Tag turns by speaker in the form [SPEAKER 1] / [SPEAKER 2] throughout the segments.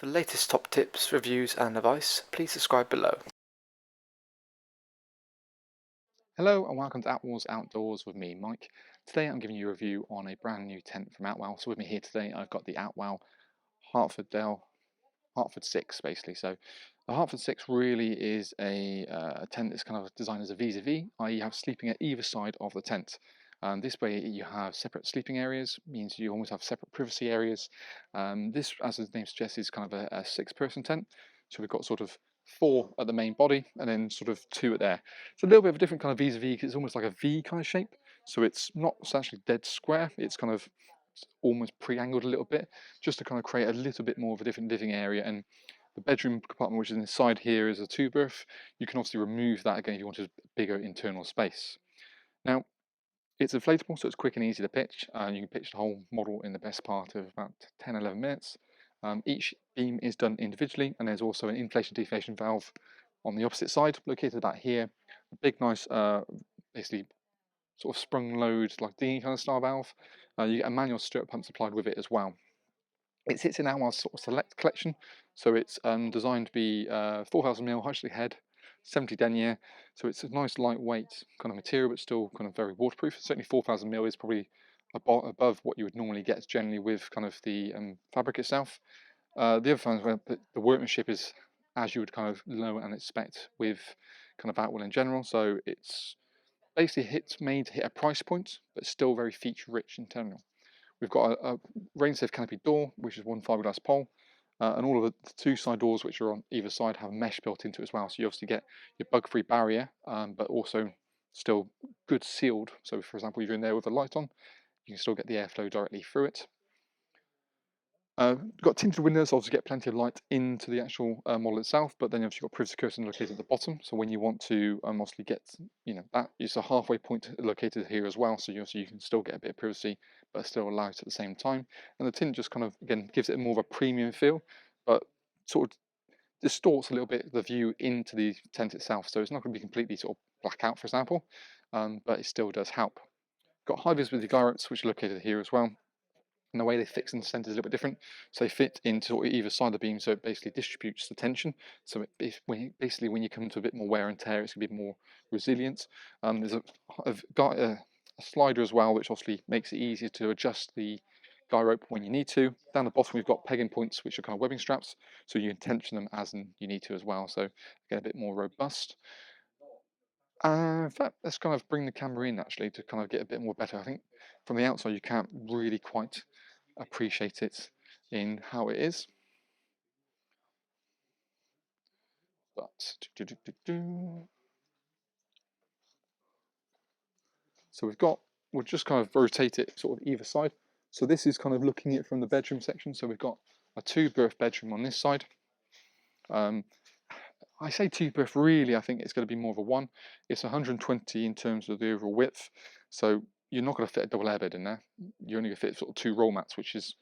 [SPEAKER 1] For the latest top tips, reviews and advice, please subscribe below.
[SPEAKER 2] Hello and welcome to Attwoolls Outdoors with me, Mike. Today I'm giving you a review on a brand new tent from Outwell. So with me here today I've got the Outwell Hartford 6 basically. So the Hartford 6 really is a tent that's kind of designed as a vis-a-vis, i.e. you have sleeping at either side of the tent. This way you have separate sleeping areas, means you almost have separate privacy areas. This, as the name suggests, is kind of a 6-person tent. So we've got sort of 4 at the main body and then sort of 2 at there. It's a little bit of a different kind of vis-a-vis because it's almost like a V kind of shape. So it's not actually dead square, it's kind of almost pre-angled a little bit, just to kind of create a little bit more of a different living area. And the bedroom compartment, which is inside here, is a 2-berth. You can obviously remove that again if you wanted a bigger internal space. Now, it's inflatable, so it's quick and easy to pitch. You can pitch the whole model in the best part of about 10-11 minutes. Each beam is done individually, and there's also an inflation-deflation valve on the opposite side, located about here. A big, nice, basically sort of sprung load, like dinghy kind of style valve. You get a manual stirrup pump supplied with it as well. It sits in our sort of select collection, so it's designed to be 4,000mm Huxley head, 70 denier, so it's a nice lightweight kind of material, but still kind of very waterproof. Certainly 4,000mm is probably above what you would normally get generally with kind of the fabric itself. The other thing is the workmanship is as you would kind of know and expect with kind of Outwell in general, so it's basically made to hit a price point, but still very feature rich in general. We've got a rain-safe canopy door, which is one fiberglass pole, and all of the 2 side doors, which are on either side, have mesh built into it as well. So you obviously get your bug-free barrier, but also still good sealed. So for example, if you're in there with a light on, you can still get the airflow directly through it. Got tinted windows, so obviously get plenty of light into the actual model itself, but then you've obviously got privacy curtain located at the bottom. So when you want to obviously get, that is a halfway point located here as well. So you can still get a bit of privacy, but still allow it at the same time. And the tint just kind of, again, gives it more of a premium feel, but sort of distorts a little bit the view into the tent itself. So it's not going to be completely sort of black out, for example, but it still does help. Got high visibility guy ropes, which are located here as well. And the way they fix in the centre is a little bit different. So they fit into either side of the beam, so it basically distributes the tension. So when you come to a bit more wear and tear, it's going to be more resilient. There's a slider as well, which obviously makes it easier to adjust the guy rope when you need to. Down the bottom, we've got pegging points, which are kind of webbing straps, so you can tension them as you need to as well. So get a bit more robust. In fact, let's kind of bring the camera in actually to kind of get a bit more better. I think from the outside you can't really quite appreciate it in how it is. But so we'll just kind of rotate it sort of either side. So this is kind of looking at it from the bedroom section. So we've got a 2-berth bedroom on this side. I say 2-berth, really I think it's going to be more of a 1. It's 120 in terms of the overall width, so you're not going to fit a double airbed in there. You're only going to fit sort of 2 roll mats, which is,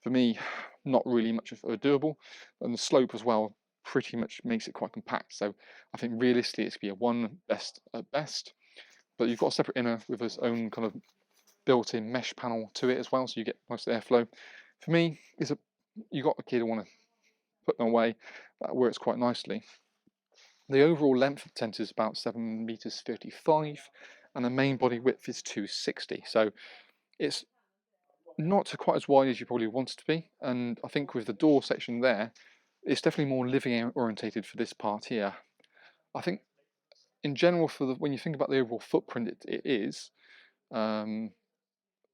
[SPEAKER 2] for me, not really much of a doable. And the slope as well pretty much makes it quite compact. So I think realistically it's going to be a 1 best at best. But you've got a separate inner with its own kind of built-in mesh panel to it as well, so you get most airflow. For me, you got a kid who want to put them away, that works quite nicely. The overall length of the tent is about 7.35 meters, and the main body width is 260. So it's not quite as wide as you probably want it to be. And I think with the door section there, it's definitely more living orientated for this part here. I think in general, when you think about the overall footprint it is,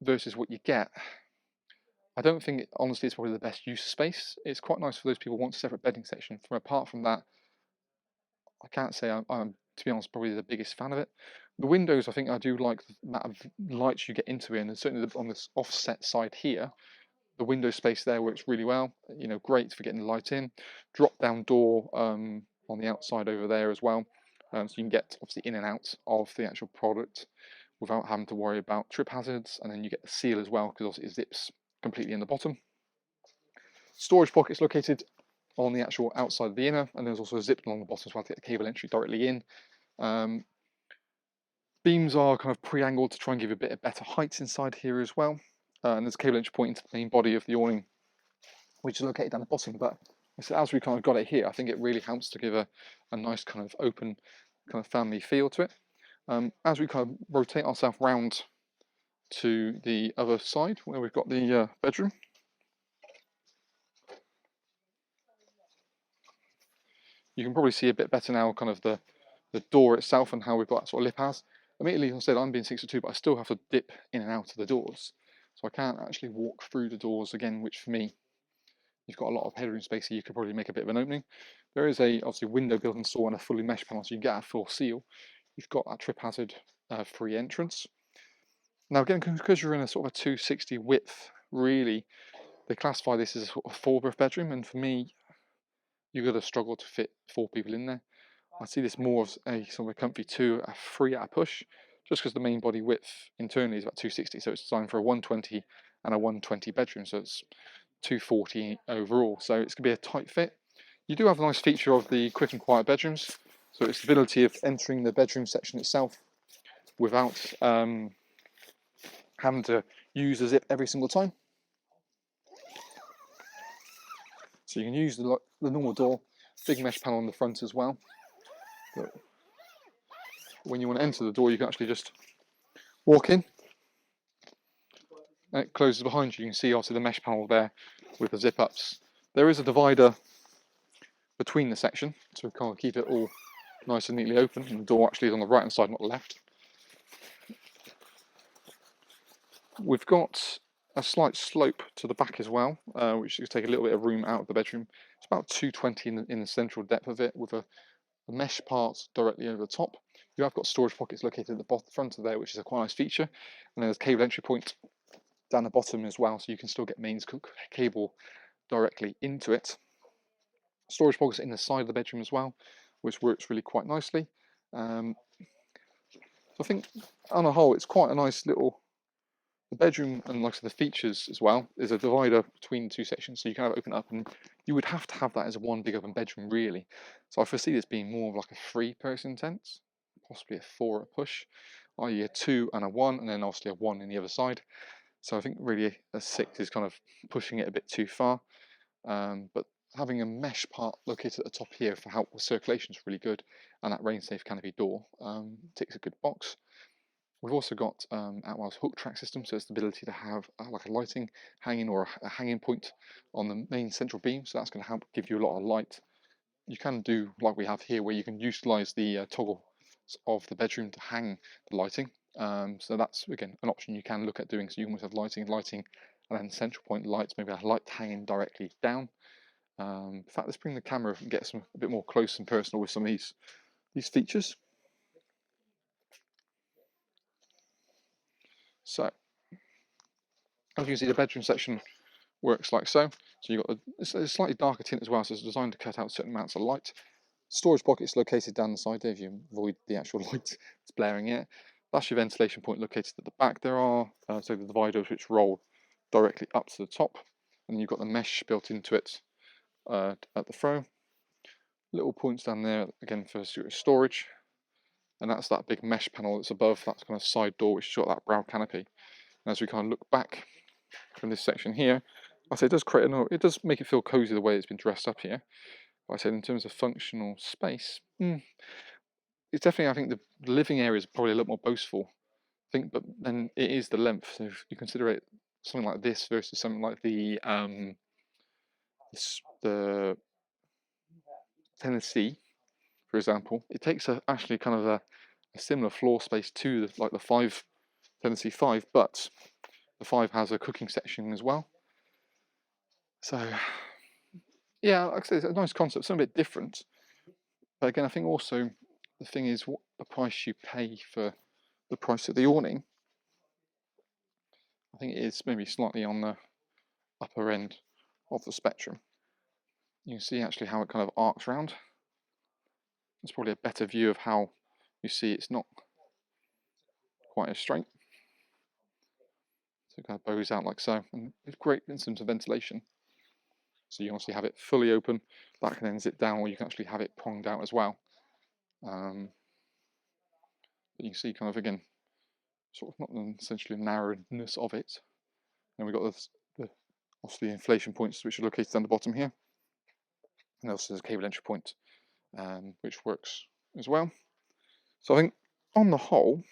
[SPEAKER 2] versus what you get, I don't think honestly it's probably the best use of space. It's quite nice for those people who want a separate bedding section. Apart from that, I can't say I'm, to be honest, probably the biggest fan of it. The windows, I think I do like the amount of lights you get into it, and certainly on this offset side here, the window space there works really well. Great for getting the light in. Drop down door on the outside over there as well, so you can get obviously in and out of the actual product without having to worry about trip hazards. And then you get the seal as well, because obviously it zips completely in the bottom. Storage pockets located on the actual outside of the inner, and there's also a zip along the bottom as well to get the cable entry directly in. Beams are kind of pre-angled to try and give a bit of better height inside here as well. And there's a cable entry point into the main body of the awning, which is located down the bottom. But So as we kind of got it here, I think it really helps to give a nice kind of open kind of family feel to it. As we kind of rotate ourselves round to the other side where we've got the bedroom, you can probably see a bit better now kind of the door itself and how we've got that sort of lip as. Immediately, as I said, I'm being 6'2", but I still have to dip in and out of the doors. So I can't actually walk through the doors again, which for me, you've got a lot of headroom space here, you could probably make a bit of an opening. There is obviously window built in store and a fully mesh panel, so you get a full seal. You've got that trip hazard free entrance. Now again, because you're in a sort of a 260 width, really, they classify this as a sort of 4-berth bedroom, and for me, you're going to struggle to fit 4 people in there. I see this more as a sort of a comfy 2, a 3 at a push, just because the main body width internally is about 260, so it's designed for a 120 and a 120 bedroom, so it's 240 overall, so it's going to be a tight fit. You do have a nice feature of the quick and quiet bedrooms, so it's the ability of entering the bedroom section itself without having to use a zip every single time. So you can use the normal door, big mesh panel on the front as well. But when you want to enter the door, you can actually just walk in, and it closes behind you. You can see also the mesh panel there with the zip ups. There is a divider between the section, so we kind of keep it all nice and neatly open, and the door actually is on the right hand side, not the left. We've got a slight slope to the back as well, which is take a little bit of room out of the bedroom. It's about 220 in the central depth of it, with a mesh part directly over the top. You have got storage pockets located at the front of there, which is a quite nice feature. And then there's a cable entry point down the bottom as well, so you can still get mains cable directly into it. Storage pockets in the side of the bedroom as well, which works really quite nicely. So I think on a whole, it's quite a nice little. The bedroom, and like I said, the features as well, is a divider between the two sections, so you can have it open up, and you would have to have that as a one big open bedroom, really. So I foresee this being more of like a 3-person tent, possibly a 4 at a push, i.e. a 2 and a 1, and then obviously a 1 in the other side. So I think really a 6 is kind of pushing it a bit too far, but having a mesh part located at the top here for help with circulation is really good, and that rain-safe canopy door ticks a good box. We've also got Attwoll's hook track system, so it's the ability to have like a lighting hanging or a hanging point on the main central beam, so that's going to help give you a lot of light. You can do like we have here, where you can utilise the toggle of the bedroom to hang the lighting. So that's again an option you can look at doing. So you almost have lighting, and then central point lights, maybe a light hanging directly down. In fact, let's bring the camera and get a bit more close and personal with some of these features. So, as you can see, the bedroom section works like so. So you've got it's a slightly darker tint as well, so it's designed to cut out certain amounts of light. Storage pockets located down the side there if you avoid the actual light that's blaring it. That's your ventilation point located at the back. There are so the dividers which roll directly up to the top, and you've got the mesh built into it at the front. Little points down there again for storage, and that's that big mesh panel that's above. That's kind of side door which has got that brown canopy. And as we kind of look back from this section here, I say it does create it does make it feel cozy the way it's been dressed up here. But I said in terms of functional space, it's definitely, I think the living area is probably a little more boastful. I think, but then it is the length. So if you consider it something like this versus something like the Tennessee, for example, it takes actually kind of a similar floor space to the 5 Tennessee 5, but the 5 has a cooking section as well. So yeah, like I said, it's a nice concept, something a bit different. But again, I think also the thing is what the price you pay for the price of the awning. I think it is maybe slightly on the upper end of the spectrum. You can see actually how it kind of arcs round. It's probably a better view of how you see it's not quite as straight. So it kind of bows out like so, and it's great instance of ventilation. So you can obviously have it fully open, that can then zip down, or you can actually have it pronged out as well. But you can see kind of again, sort of not essentially the narrowness of it. And we've got the obviously inflation points which are located down the bottom here. and also there's a cable entry point, which works as well. So I think on the whole,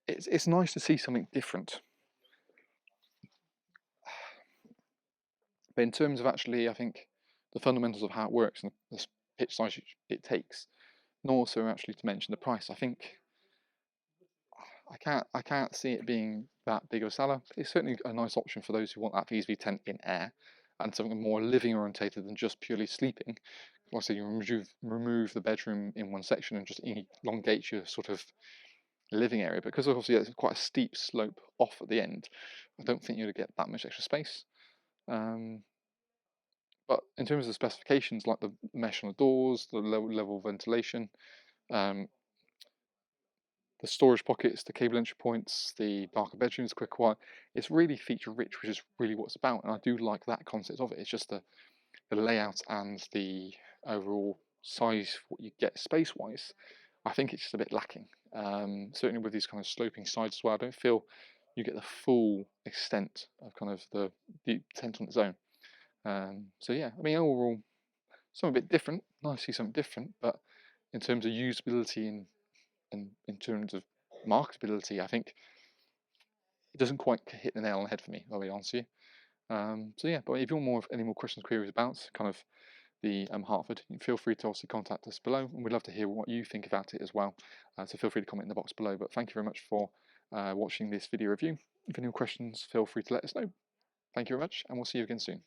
[SPEAKER 2] it's nice to see something different. But in terms of actually, I think the fundamentals of how it works and the pitch size it takes, and also actually to mention the price, I think I can't see it being that big of a seller. It's certainly a nice option for those who want that VSV tent in air and something more living orientated than just purely sleeping. Like I say, you remove the bedroom in one section and just elongate your sort of living area. Because obviously it's quite a steep slope off at the end, I don't think you're going to get that much extra space. But in terms of the specifications, like the mesh on the doors, the low level ventilation, um, the storage pockets, the cable entry points, the darker bedrooms, quick quiet, it's really feature rich, which is really what it's about. And I do like that concept of it. It's just the layout and the overall size for what you get space wise. I think it's just a bit lacking. Certainly with these kind of sloping sides as well, I don't feel you get the full extent of kind of the tent on its own. So yeah, I mean overall, something a bit different. Nice to see something different, but in terms of usability and in terms of marketability, I think it doesn't quite hit the nail on the head for me. I'll be honest with you. So yeah, but if you want any more questions, queries about kind of the Hartford, feel free to obviously contact us below, and we'd love to hear what you think about it as well. So feel free to comment in the box below. But thank you very much for watching this video review. If any more questions, feel free to let us know. Thank you very much, and we'll see you again soon.